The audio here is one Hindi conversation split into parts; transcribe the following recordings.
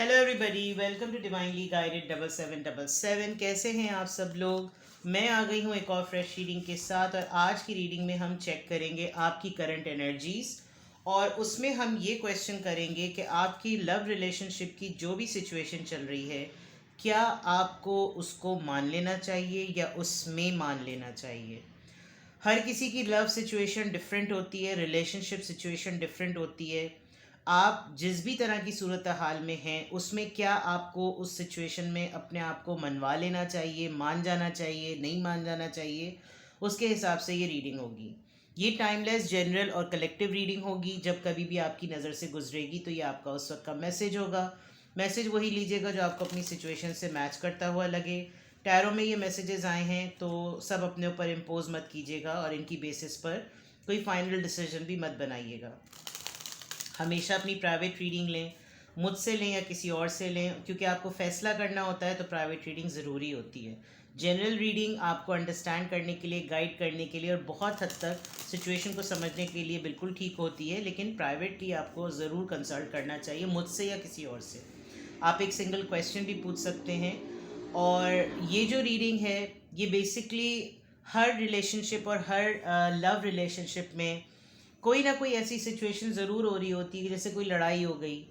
Hello everybody, welcome to divinely guided 7777। कैसे हैं आप सब लोग। मैं आ गई हूँ एक और फ्रेश रीडिंग के साथ, और आज की रीडिंग में हम चेक करेंगे आपकी करंट एनर्जीज। और उसमें हम ये क्वेश्चन करेंगे कि आपकी लव रिलेशनशिप की जो भी सिचुएशन चल रही है, क्या आपको उसको मान लेना चाहिए या उसमें मान लेना चाहिए। हर किसी की लव सिचुएशन डिफरेंट होती है, रिलेशनशिप सिचुएशन डिफरेंट होती है। आप जिस भी तरह की सूरत हाल में हैं, उसमें क्या आपको उस सिचुएशन में अपने आप को मनवा लेना चाहिए, मान जाना चाहिए, नहीं मान जाना चाहिए, उसके हिसाब से ये रीडिंग होगी। ये टाइमलेस, जनरल और कलेक्टिव रीडिंग होगी। जब कभी भी आपकी नज़र से गुजरेगी तो ये आपका उस वक्त का मैसेज होगा। मैसेज वही लीजिएगा जो आपको अपनी सिचुएशन से मैच करता हुआ लगे। टैरो में ये मैसेजेस आए हैं तो सब अपने ऊपर इम्पोज मत कीजिएगा, और इनकी बेसिस पर कोई फाइनल डिसीजन भी मत बनाइएगा। हमेशा अपनी प्राइवेट रीडिंग लें, मुझसे लें या किसी और से लें, क्योंकि आपको फैसला करना होता है तो प्राइवेट रीडिंग ज़रूरी होती है। जनरल रीडिंग आपको अंडरस्टैंड करने के लिए, गाइड करने के लिए और बहुत हद तक सिचुएशन को समझने के लिए बिल्कुल ठीक होती है, लेकिन प्राइवेटली आपको ज़रूर कंसल्ट करना चाहिए, मुझसे या किसी और से। आप एक सिंगल क्वेश्चन भी पूछ सकते हैं। और ये जो रीडिंग है, ये बेसिकली हर रिलेशनशिप और हर लव रिलेशनशिप में कोई ना कोई ऐसी सिचुएशन ज़रूर हो रही होती है, जैसे कोई लड़ाई हो गई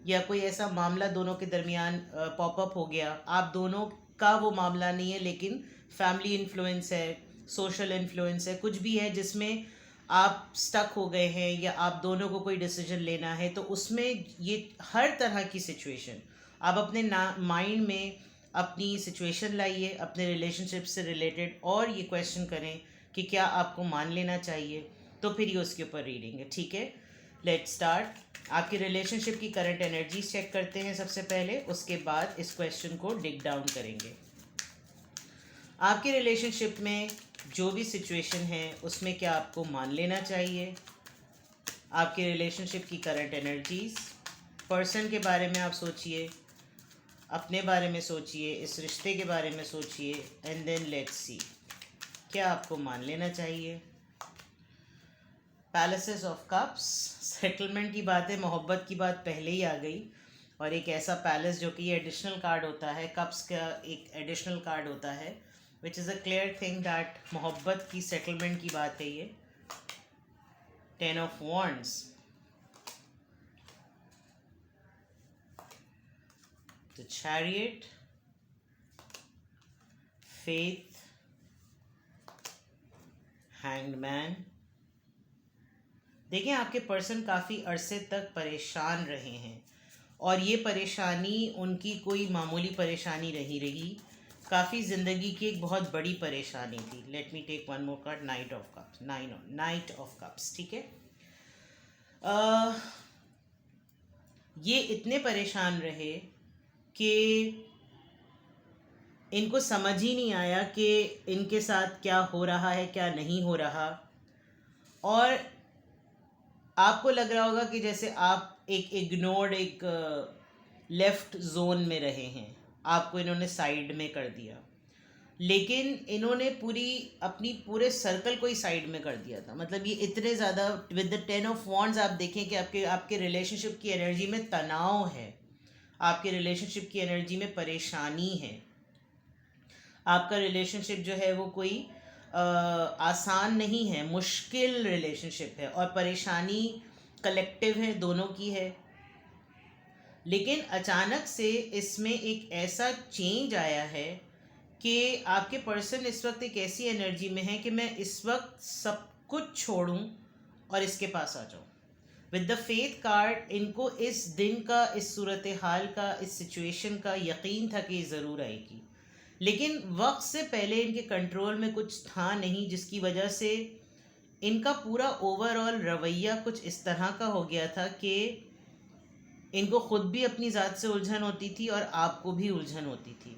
या कोई ऐसा मामला दोनों के दरमियान पॉपअप हो गया। आप दोनों का वो मामला नहीं है, लेकिन फैमिली इन्फ्लुएंस है, सोशल इन्फ्लुएंस है, कुछ भी है जिसमें आप स्टक हो गए हैं या आप दोनों को कोई डिसीजन लेना है, तो उसमें ये हर तरह की सिचुएशन आप अपने माइंड में अपनी सिचुएशन लाइए अपने रिलेशनशिप से रिलेटेड, और ये क्वेश्चन करें कि क्या आपको मान लेना चाहिए। तो फिर ये उसके ऊपर रीडिंग है, ठीक है। Let start. आपकी रिलेशनशिप की करंट एनर्जीज चेक करते हैं सबसे पहले, उसके बाद इस क्वेश्चन को डिग डाउन करेंगे। आपकी रिलेशनशिप में जो भी सिचुएशन है उसमें क्या आपको मान लेना चाहिए। आपकी रिलेशनशिप की करंट एनर्जीज, पर्सन के बारे में आप सोचिए, अपने बारे में सोचिए, इस रिश्ते के बारे में सोचिए, एंड देन लेट्स सी क्या आपको मान लेना चाहिए। पैलेसेस ऑफ कप्स, सेटलमेंट की बात है, मोहब्बत की बात पहले ही आ गई। और एक ऐसा पैलेस जो कि एडिशनल कार्ड होता है, कप्स का एक एडिशनल कार्ड होता है, which is a clear thing that मोहब्बत की सेटलमेंट की बात है ये। 10 of wands, the chariot, faith, hanged man. देखिए, आपके पर्सन काफ़ी अरसे तक परेशान रहे हैं, और ये परेशानी उनकी कोई मामूली परेशानी नहीं रही, काफ़ी ज़िंदगी की एक बहुत बड़ी परेशानी थी। Let me take one more card, knight of cups, knight of cups, ठीक है। ये इतने परेशान रहे कि इनको समझ ही नहीं आया कि इनके साथ क्या हो रहा है, क्या नहीं हो रहा। और आपको लग रहा होगा कि जैसे आप एक इग्नोर्ड, एक लेफ्ट जोन में रहे हैं, आपको इन्होंने साइड में कर दिया, लेकिन इन्होंने पूरी अपनी पूरे सर्कल को ही साइड में कर दिया था। मतलब ये इतने ज़्यादा, विद द 10 ऑफ वॉन्ड्स आप देखें कि आपके आपके रिलेशनशिप की एनर्जी में तनाव है, आपके रिलेशनशिप की एनर्जी में परेशानी है। आपका रिलेशनशिप जो है वो कोई आसान नहीं है, मुश्किल रिलेशनशिप है, और परेशानी कलेक्टिव है, दोनों की है। लेकिन अचानक से इसमें एक ऐसा चेंज आया है कि आपके पर्सन इस वक्त एक ऐसी एनर्जी में है कि मैं इस वक्त सब कुछ छोड़ूं और इसके पास आ जाऊं। विद द फेथ कार्ड, इनको इस दिन का, इस सूरत हाल का, इस सिचुएशन का यकीन था कि ज़रूर आएगी, लेकिन वक्त से पहले इनके कंट्रोल में कुछ था नहीं, जिसकी वजह से इनका पूरा ओवरऑल रवैया कुछ इस तरह का हो गया था कि इनको खुद भी अपनी ज़ात से उलझन होती थी और आपको भी उलझन होती थी,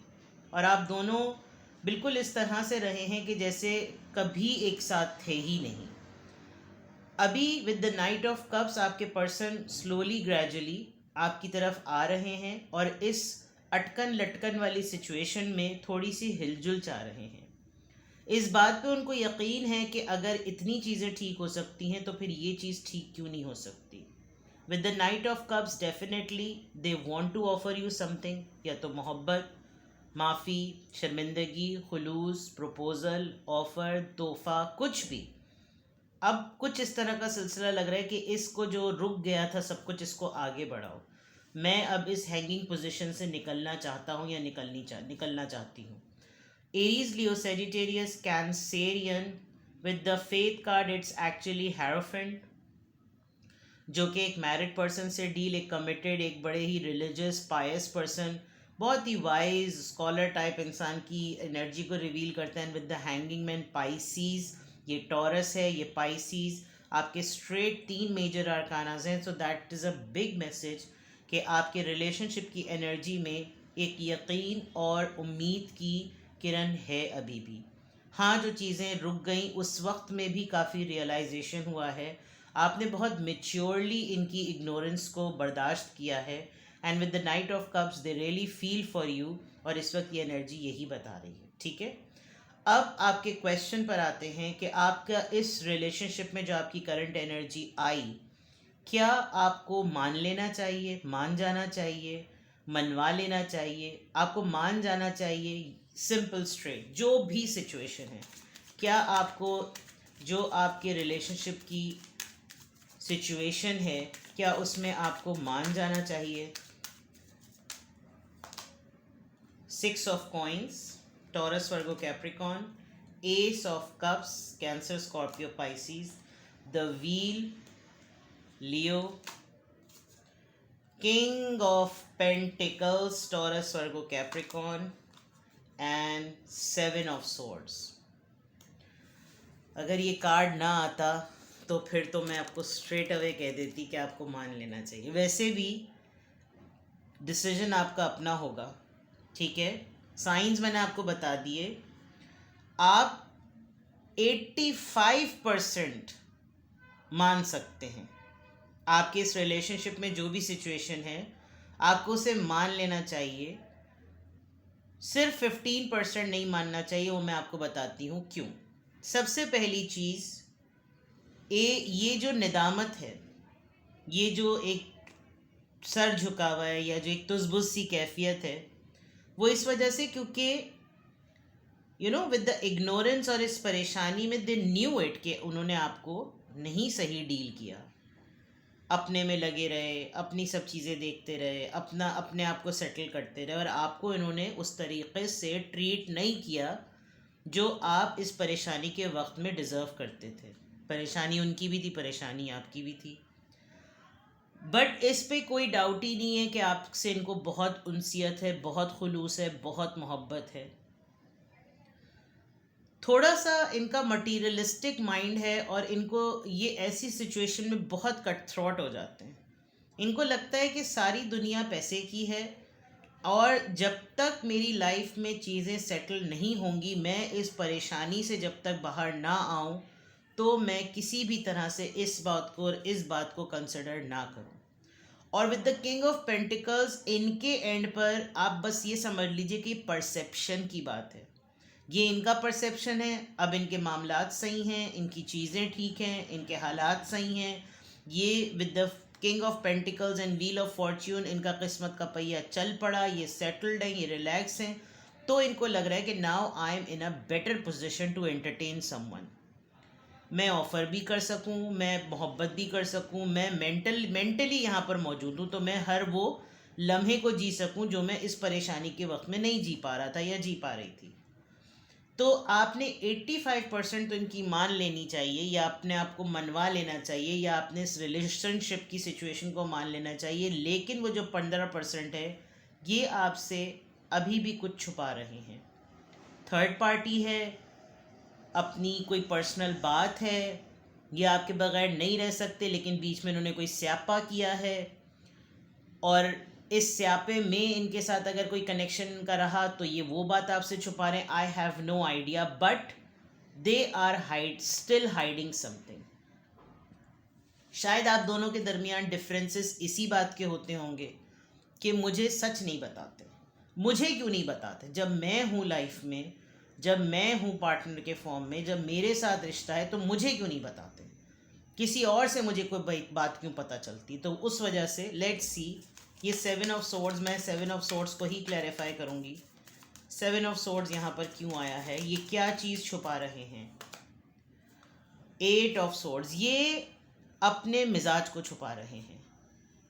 और आप दोनों बिल्कुल इस तरह से रहे हैं कि जैसे कभी एक साथ थे ही नहीं। अभी with the knight of cups आपके पर्सन स्लोली ग्रेजुअली आपकी तरफ आ रहे हैं, और इस अटकन लटकन वाली सिचुएशन में थोड़ी सी हिलजुल चाह रहे हैं। इस बात पे उनको यकीन है कि अगर इतनी चीज़ें ठीक हो सकती हैं तो फिर ये चीज़ ठीक क्यों नहीं हो सकती। With the knight of cups definitely they want to offer you something, या तो मोहब्बत, माफ़ी, शर्मिंदगी, खुलूस, प्रपोज़ल, ऑफ़र, तोहफ़ा, कुछ भी। अब कुछ इस तरह का सिलसिला लग रहा है कि इसको जो रुक गया था सब कुछ, इसको आगे बढ़ाओ। मैं अब इस हैंगिंग पोजीशन से निकलना चाहता हूँ या निकलना चाहती हूँ। Aries, Leo, Sagittarius, Cancerian, with the faith card it's actually hierophant, जो कि एक मैरिड पर्सन से डील, एक कमिटेड, एक बड़े ही रिलीजियस पायस पर्सन, बहुत ही वाइज स्कॉलर टाइप इंसान की एनर्जी को रिवील करते हैं। With the hanging man, Pisces, ये टॉरस है, ये पाइसीज, आपके स्ट्रेट 3 मेजर आर्कानाज हैं। So that is a big message कि आपके रिलेशनशिप की एनर्जी में एक यकीन और उम्मीद की किरण है अभी भी। हाँ, जो चीज़ें रुक गई उस वक्त में भी काफ़ी रियलाइजेशन हुआ है, आपने बहुत मेच्योरली इनकी इग्नोरेंस को बर्दाश्त किया है। And with the knight of cups they really feel for you, और इस वक्त ये एनर्जी यही बता रही है। ठीक है, अब आपके क्वेश्चन पर आते हैं कि आपका इस रिलेशनशिप में जो आपकी करंट एनर्जी आई, क्या आपको मान लेना चाहिए, मान जाना चाहिए, मनवा लेना चाहिए? आपको मान जाना चाहिए, सिंपल स्ट्रेट, जो भी सिचुएशन है। क्या आपको जो आपके रिलेशनशिप की सिचुएशन है, क्या उसमें आपको मान जाना चाहिए? 6 of coins, taurus, Virgo, Capricorn, S of cups, cancer, Scorpio, Pisces, the wheel, Leo, king of pentacles, taurus, Virgo, Capricorn, and 7 of swords. अगर ये कार्ड ना आता तो फिर तो मैं आपको स्ट्रेट अवे कह देती कि आपको मान लेना चाहिए। वैसे भी डिसीजन आपका अपना होगा, ठीक है। साइंस मैंने आपको बता दिए। आप 85% मान सकते हैं। आपके इस रिलेशनशिप में जो भी सिचुएशन है, आपको उसे मान लेना चाहिए। सिर्फ 15% नहीं मानना चाहिए, वो मैं आपको बताती हूँ क्यों। सबसे पहली चीज़, ये जो निदामत है, ये जो एक सर झुका हुआ है, या जो एक तुजबुज सी कैफियत है, वो इस वजह से क्योंकि विद द इग्नोरेंस, और इस परेशानी में दे न्यू इट कि उन्होंने आपको नहीं सही डील किया, अपने में लगे रहे, अपनी सब चीज़ें देखते रहे, अपने आप को सेटल करते रहे, और आपको इन्होंने उस तरीक़े से ट्रीट नहीं किया जो आप इस परेशानी के वक्त में डिज़र्व करते थे। परेशानी उनकी भी थी, परेशानी आपकी भी थी, बट इस पे कोई डाउट ही नहीं है कि आपसे इनको बहुत उनसियत है, बहुत खुलूस है, बहुत मोहब्बत है। थोड़ा सा इनका मटीरियलिस्टिक माइंड है, और इनको ये ऐसी सिचुएशन में बहुत कट थ्रॉट हो जाते हैं। इनको लगता है कि सारी दुनिया पैसे की है, और जब तक मेरी लाइफ में चीज़ें सेटल नहीं होंगी, मैं इस परेशानी से जब तक बाहर ना आऊँ, तो मैं किसी भी तरह से इस बात को कंसिडर ना करूँ। और with the king of pentacles, इनके एंड पर आप बस ये समझ लीजिए कि परसेप्शन की बात है। ये इनका परसेप्शन है। अब इनके मामलात सही हैं, इनकी चीज़ें ठीक हैं, इनके हालात सही हैं। ये with the king of pentacles and wheel of Fortune, इनका किस्मत का पहिया चल पड़ा, ये सेटल्ड हैं, ये रिलैक्स हैं। तो इनको लग रहा है कि now I am in a better position to entertain someone. मैं ऑफ़र भी कर सकूं, मैं मोहब्बत भी कर सकूं, मैं मेंटली यहाँ पर मौजूद हूँ, तो मैं हर वो लम्हे को जी सकूं जो मैं इस परेशानी के वक्त में नहीं जी पा रहा था या जी पा रही थी। तो आपने 85% तो इनकी मान लेनी चाहिए, या अपने आप को मनवा लेना चाहिए, या अपने इस रिलेशनशिप की सिचुएशन को मान लेना चाहिए। लेकिन वो जो 15% है, ये आपसे अभी भी कुछ छुपा रहे हैं। थर्ड पार्टी है, अपनी कोई पर्सनल बात है, ये आपके बगैर नहीं रह सकते, लेकिन बीच में उन्होंने कोई स्यापा किया है, और इस स्यापे में इनके साथ अगर कोई कनेक्शन का रहा तो ये वो बात आपसे छुपा रहे हैं। I have no idea, but they are still hiding something. शायद आप दोनों के दरमियान डिफरेंसेस इसी बात के होते होंगे कि मुझे सच नहीं बताते। मुझे क्यों नहीं बताते? जब मैं हूँ लाइफ में, जब मैं हूँ पार्टनर के फॉर्म में, जब मेरे साथ रिश्ता है, तो मुझे क्यों नहीं बताते? किसी और से मुझे कोई बात क्यों पता चलती। तो उस वजह से लेट्स सी, ये 7 ऑफ सोर्ड्स, मैं 7 ऑफ सोर्ड्स को ही क्लैरिफाई करूँगी। 7 ऑफ सोर्ड्स यहाँ पर क्यों आया है, ये क्या चीज़ छुपा रहे हैं। 8 ऑफ सोर्ड्स, ये अपने मिजाज को छुपा रहे हैं,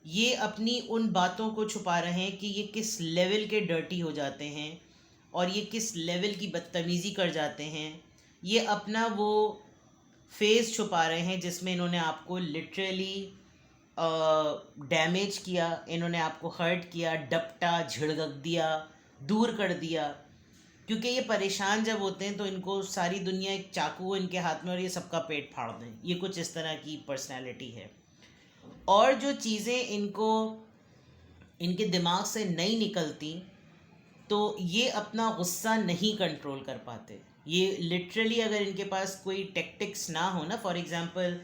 ये अपनी उन बातों को छुपा रहे हैं कि ये किस लेवल के डर्टी हो जाते हैं और ये किस लेवल की बदतमीज़ी कर जाते हैं। ये अपना वो फेस छुपा रहे हैं जिसमें इन्होंने आपको लिटरली डैमेज किया, इन्होंने आपको हर्ट किया, डपटा, झिड़क दिया, दूर कर दिया। क्योंकि ये परेशान जब होते हैं तो इनको सारी दुनिया एक चाकू इनके हाथ में और ये सबका पेट फाड़ दें, ये कुछ इस तरह की पर्सनैलिटी है। और जो चीज़ें इनको इनके दिमाग से नहीं निकलती, तो ये अपना गुस्सा नहीं कंट्रोल कर पाते। ये लिटरली अगर इनके पास कोई टेक्टिक्स ना हो ना, फॉर एग्जांपल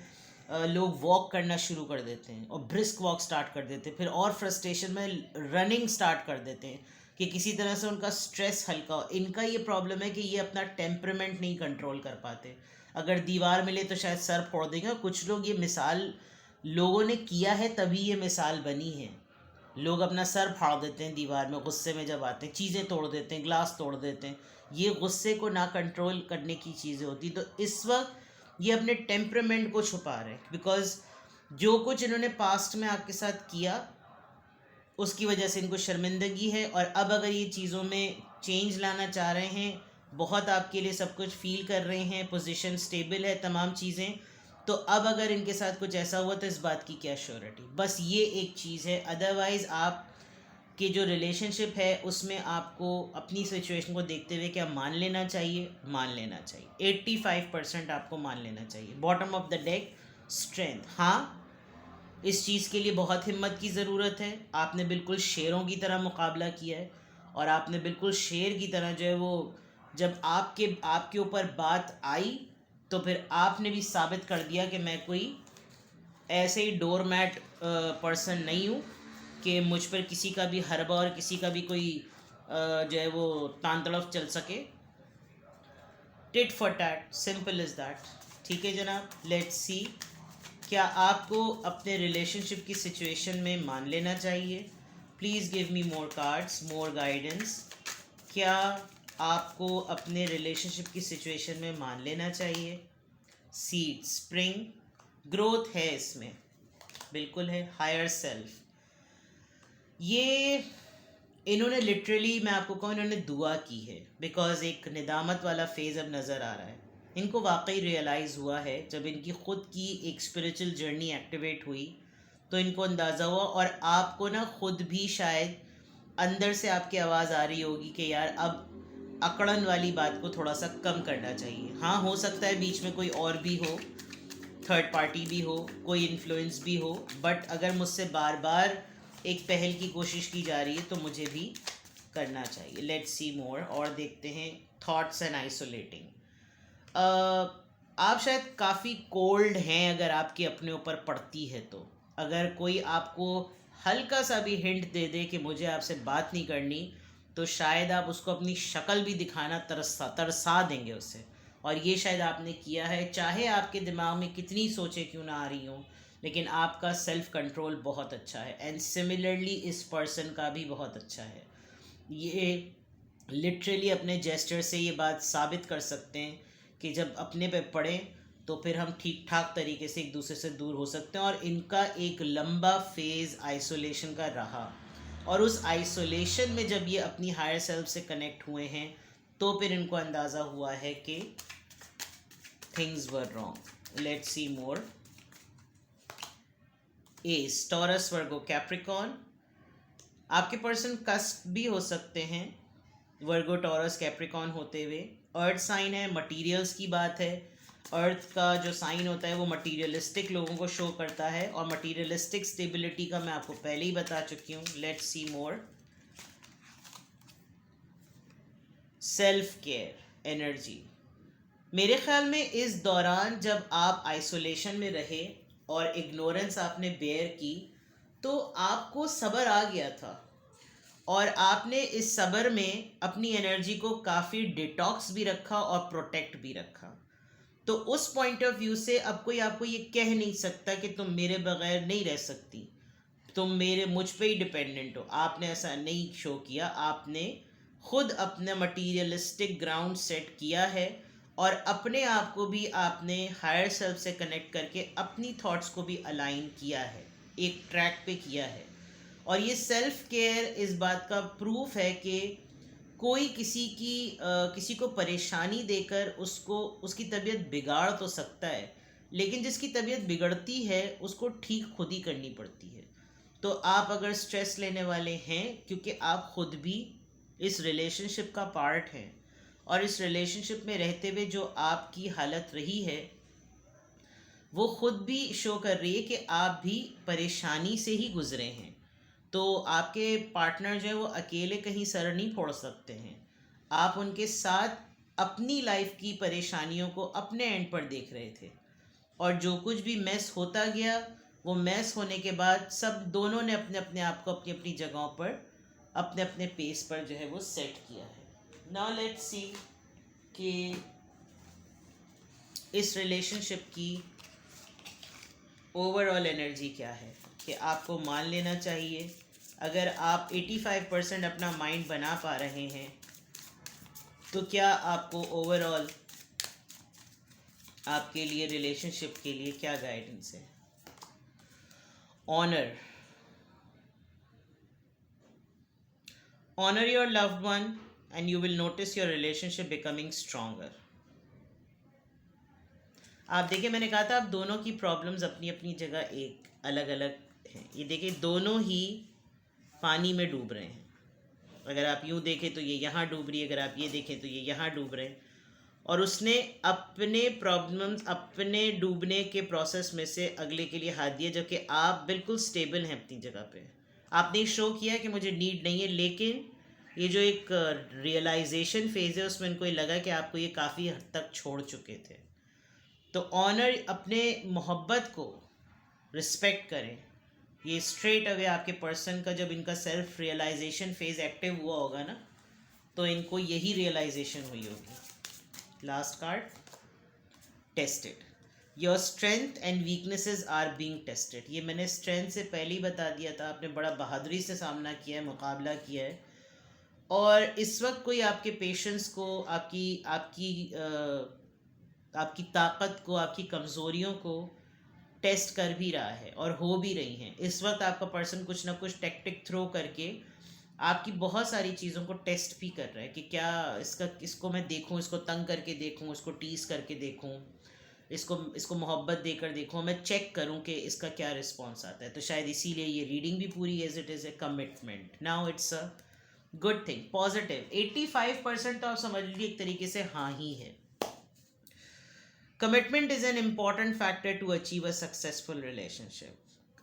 लोग वॉक करना शुरू कर देते हैं और ब्रिस्क वॉक स्टार्ट कर देते हैं, फिर और फ्रस्ट्रेशन में रनिंग स्टार्ट कर देते हैं कि किसी तरह से उनका स्ट्रेस हल्का हो। इनका ये प्रॉब्लम है कि ये अपना टेम्परामेंट नहीं कंट्रोल कर पाते। अगर दीवार मिले तो शायद सर फोड़ देंगे। और कुछ लोग, ये मिसाल लोगों ने किया है तभी ये मिसाल बनी है। लोग अपना सर फाड़ देते हैं दीवार में गुस्से में, जब आते हैं चीज़ें तोड़ देते हैं, ग्लास तोड़ देते हैं। ये गुस्से को ना कंट्रोल करने की चीज़ें होती। तो इस वक्त ये अपने टेम्परामेंट को छुपा रहे हैं, बिकॉज जो कुछ इन्होंने पास्ट में आपके साथ किया उसकी वजह से इनको शर्मिंदगी है। और अब अगर ये चीज़ों में चेंज लाना चाह रहे हैं, बहुत आपके लिए सब कुछ फील कर रहे हैं, पोजीशन स्टेबल है, तमाम चीज़ें, तो अब अगर इनके साथ कुछ ऐसा हुआ तो इस बात की क्या श्योरिटी। बस ये एक चीज़ है। अदरवाइज़ आप कि जो रिलेशनशिप है उसमें आपको अपनी सिचुएशन को देखते हुए क्या मान लेना चाहिए, मान लेना चाहिए। 85% आपको मान लेना चाहिए। Bottom of the deck strength. हाँ, इस चीज़ के लिए बहुत हिम्मत की ज़रूरत है। आपने बिल्कुल शेरों की तरह मुकाबला किया है और आपने बिल्कुल शेर की तरह जो है वो, जब आपके ऊपर बात आई तो फिर आपने भी साबित कर दिया कि मैं कोई ऐसे ही डोरमैट पर्सन नहीं हूँ कि मुझ पर किसी का भी हरबा और किसी का भी कोई जो है वो तान तड़फ चल सके। Tit for tat, simple is that. ठीक है जनाब, लेट्स सी, क्या आपको अपने रिलेशनशिप की सिचुएशन में मान लेना चाहिए। Please give me more cards, more guidance. क्या आपको अपने रिलेशनशिप की सिचुएशन में मान लेना चाहिए। सीड, स्प्रिंग, ग्रोथ है इसमें, बिल्कुल है। हायर सेल्फ, ये इन्होंने लिटरली, मैं आपको कहूँ, इन्होंने दुआ की है, बिकॉज एक निदामत वाला फेज़ अब नज़र आ रहा है। इनको वाकई रियलाइज़ हुआ है जब इनकी ख़ुद की एक स्पिरिचुअल जर्नी एक्टिवेट हुई तो इनको अंदाज़ा हुआ। और आपको ना ख़ुद भी शायद अंदर से आपकी आवाज़ आ रही होगी कि यार अब अकड़न वाली बात को थोड़ा सा कम करना चाहिए। हाँ, हो सकता है बीच में कोई और भी हो, थर्ड पार्टी भी हो, कोई इन्फ्लुएंस भी हो, बट अगर मुझसे बार बार एक पहल की कोशिश की जा रही है तो मुझे भी करना चाहिए। लेट्स सी मोर, और देखते हैं थॉट्स एंड आइसोलेटिंग। आप शायद काफ़ी कोल्ड हैं अगर आपकी अपने ऊपर पड़ती है तो। अगर कोई आपको हल्का सा भी हिंट दे दे कि मुझे आपसे बात नहीं करनी, तो शायद आप उसको अपनी शक्ल भी दिखाना तरसा देंगे उससे। और ये शायद आपने किया है, चाहे आपके दिमाग में कितनी सोचें क्यों ना आ रही हों, लेकिन आपका सेल्फ कंट्रोल बहुत अच्छा है। एंड सिमिलरली इस पर्सन का भी बहुत अच्छा है। ये लिटरली अपने जेस्चर से ये बात साबित कर सकते हैं कि जब अपने पे पड़े तो फिर हम ठीक ठाक तरीके से एक दूसरे से दूर हो सकते हैं। और इनका एक लंबा फेज़ आइसोलेशन का रहा, और उस आइसोलेशन में जब ये अपनी हायर सेल्फ से कनेक्ट हुए हैं तो फिर इनको अंदाज़ा हुआ है कि things were wrong. Let's see more. S, taurus, Virgo, Capricorn. आपके पर्सन कस्प भी हो सकते हैं वर्गो, टॉरस, कैप्रिकॉर्न होते हुए। अर्थ साइन है, मटीरियल्स की बात है। अर्थ का जो साइन होता है वो मटीरियलिस्टिक लोगों को शो करता है, और मटीरियलिस्टिक स्टेबिलिटी का मैं आपको पहले ही बता चुकी हूँ। Let's see more. Self care, energy. मेरे ख्याल में इस दौरान जब आप आइसोलेशन में रहे और इग्नोरेंस आपने बेयर की तो आपको सब्र आ गया था, और आपने इस सब्र में अपनी एनर्जी को काफ़ी डिटॉक्स भी रखा और प्रोटेक्ट भी रखा। तो उस पॉइंट ऑफ व्यू से अब कोई आपको ये कह नहीं सकता कि तुम मेरे बगैर नहीं रह सकती, तुम मेरे मुझ पे ही डिपेंडेंट हो। आपने ऐसा नहीं शो किया, आपने खुद अपने मटीरियलिस्टिक ग्राउंड सेट किया है और अपने आप को भी आपने हायर सेल्फ से कनेक्ट करके अपनी थॉट्स को भी अलाइन किया है, एक ट्रैक पे किया है। और ये सेल्फ केयर इस बात का प्रूफ है कि कोई किसी को परेशानी देकर उसको उसकी तबीयत बिगाड़ तो सकता है, लेकिन जिसकी तबीयत बिगड़ती है उसको ठीक खुद ही करनी पड़ती है। तो आप अगर स्ट्रेस लेने वाले हैं, क्योंकि आप खुद भी इस रिलेशनशिप का पार्ट हैं और इस रिलेशनशिप में रहते हुए जो आपकी हालत रही है वो खुद भी शो कर रही है कि आप भी परेशानी से ही गुजरे हैं। तो आपके पार्टनर जो है वो अकेले कहीं सर नहीं फोड़ सकते हैं, आप उनके साथ अपनी लाइफ की परेशानियों को अपने एंड पर देख रहे थे। और जो कुछ भी मैस होता गया, वो मैस होने के बाद सब दोनों ने अपने अपने आप को अपनी अपनी जगहों पर अपने अपने पेस पर जो है वो सेट किया है। नाउ लेट्स सी कि इस रिलेशनशिप की ओवरऑल एनर्जी क्या है। कि आपको मान लेना चाहिए, अगर आप 85% अपना माइंड बना पा रहे हैं तो क्या आपको ओवरऑल आपके लिए रिलेशनशिप के लिए क्या गाइडेंस है। Honour your loved one and you will notice your relationship becoming stronger. आप देखिए, मैंने कहा था आप दोनों की प्रॉब्लम्स अपनी अपनी जगह एक अलग अलग हैं। ये देखिए, दोनों ही पानी में डूब रहे हैं। अगर आप यूँ देखें तो ये यहाँ डूब रही है, अगर आप ये देखें तो ये यहाँ डूब रहे हैं। और उसने अपने प्रॉब्लम्स, अपने डूबने के प्रोसेस में से अगले के लिए हाथ दिया, जबकि आप बिल्कुल स्टेबल हैं अपनी जगह पे। आपने शो किया कि मुझे नीड नहीं है, लेकिन ये जो एक रियलाइजेशन फेज़ है उसमें इनको ये लगा कि आपको ये काफ़ी हद तक छोड़ चुके थे। तो ऑनर, अपने मोहब्बत को रिस्पेक्ट करें। ये स्ट्रेट अवे आपके पर्सन का जब इनका सेल्फ रियलाइजेशन फेज़ एक्टिव हुआ होगा ना, तो इनको यही रियलाइजेशन हुई होगी। Last card, tested. Your strength and weaknesses are being tested. ये मैंने स्ट्रेंथ से पहले ही बता दिया था, आपने बड़ा बहादुरी से सामना किया है, मुकाबला किया है। और इस वक्त कोई आपके पेशेंस को, आपकी आपकी आपकी ताकत को, आपकी कमज़ोरियों को टेस्ट कर भी रहा है और हो भी रही हैं। इस वक्त आपका पर्सन कुछ ना कुछ टैक्टिक थ्रो करके आपकी बहुत सारी चीज़ों को टेस्ट भी कर रहा है कि क्या इसको मैं देखूं, इसको तंग करके देखूं, इसको टीस करके देखूं, इसको मोहब्बत देकर देखूं, मैं चेक करूं कि इसका क्या रिस्पॉन्स आता है। तो शायद इसीलिए ये रीडिंग भी पूरी as it is a commitment. Now it's a good thing, positive. 85% तो आप समझ लीजिए एक तरीके से हाँ ही है। Commitment is an important factor to achieve a successful relationship.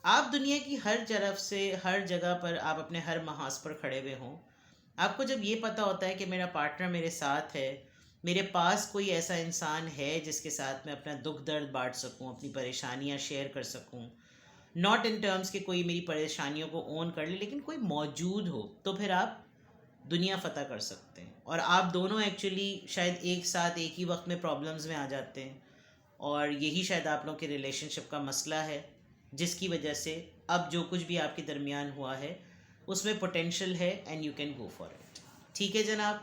आप दुनिया की हर तरफ से, हर जगह पर आप अपने हर महाज पर खड़े हुए हों, आपको जब ये पता होता है कि मेरा पार्टनर मेरे साथ है, मेरे पास कोई ऐसा इंसान है जिसके साथ मैं अपना दुख दर्द बांट सकूं, अपनी परेशानियां शेयर कर सकूं, नॉट इन टर्म्स कि कोई मेरी परेशानियों को ओन कर ले, लेकिन कोई मौजूद हो, तो फिर आप दुनिया फ़तह कर सकते हैं। और आप दोनों एक्चुअली शायद एक साथ एक ही वक्त में प्रॉब्लम्स में आ जाते हैं, और यही शायद आप लोगों के रिलेशनशिप का मसला है, जिसकी वजह से अब जो कुछ भी आपके दरमियान हुआ है उसमें पोटेंशियल है and you can go for it. ठीक है जनाब।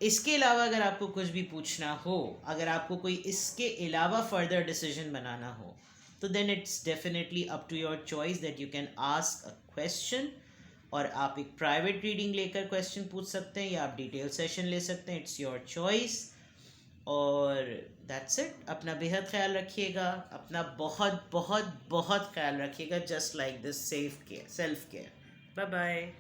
इसके अलावा अगर आपको कुछ भी पूछना हो, अगर आपको कोई इसके अलावा फर्दर डिसीजन बनाना हो, तो then it's definitely up to your choice that you can ask a question. और आप एक प्राइवेट रीडिंग लेकर क्वेश्चन पूछ सकते हैं या आप डिटेल सेशन ले सकते हैं, इट्स योर चॉइस। और दैट्स इट। अपना बेहद ख्याल रखिएगा, अपना बहुत बहुत बहुत ख्याल रखिएगा। Just like this, self care. Bye bye.